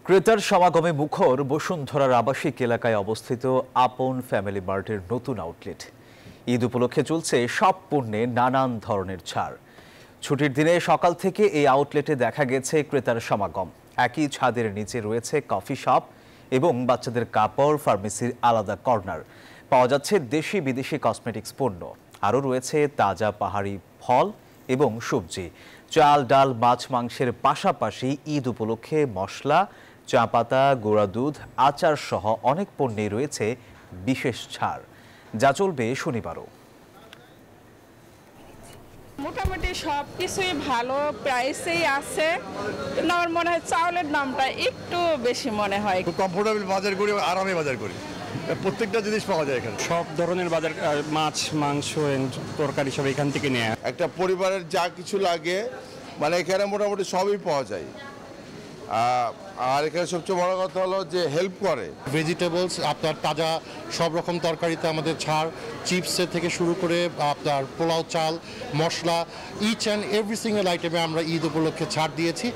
ক্রেতার সমাগমে মুখর বসুন্ধরার আবাসিক এলাকায় অবস্থিত আপন ফ্যামিলি মার্টের নতুন আউটলেট। ঈদ উপলক্ষে চলছে সব পণ্যে নানান ধরনের ছাড়। ছুটির দিনে সকাল থেকে এই আউটলেটে দেখা গেছে ক্রেতার সমাগম। একই ছাদের নিচে রয়েছে কফি শপ এবং বাচ্চাদের কাপড়, ফার্মেসির আলাদা কর্নার। পাওয়া যাচ্ছে দেশি বিদেশি কসমেটিক্স পণ্য। আরও রয়েছে তাজা পাহাড়ি ফল এবং সবজি। চাল, ডাল, মাছ, মাংসের পাশাপাশি ঈদ উপলক্ষে মশলা, চা পাতা, গুঁড়া দুধ, আচার সহ অনেক পণ্যে রয়েছে বিশেষ ছাড়, যা চলবে শনিবারও। মোটামুটি সব কিছুই ভালো প্রাইসেই আছে। আমার মনে হয় চাউলের দামটা একটু বেশি মনে হয়। খুব কমফোর্টেবল বাজার করি, আরামে বাজার করি। প্রত্যেকটা জিনিস পাওয়া যায় এখানে, সব ধরনের বাজার, মাছ, মাংস, তরকারি সব এখান থেকে নেয়। একটা পরিবারের যা কিছু লাগে মানে এখানে মোটামুটি সবই পাওয়া যায়। আর এখানে সবচেয়ে বড় কথা হলো যে হেল্প করে। ভেজিটেবলস আপনার তাজা সব রকম তরকারিতে আমাদের ছাড়, চিপসের থেকে শুরু করে আপনার পোলাও চাল, মশলা, ইচ অ্যান্ড এভরি সিঙ্গেল আইটেমে আমরা ঈদ উপলক্ষে ছাড় দিয়েছি।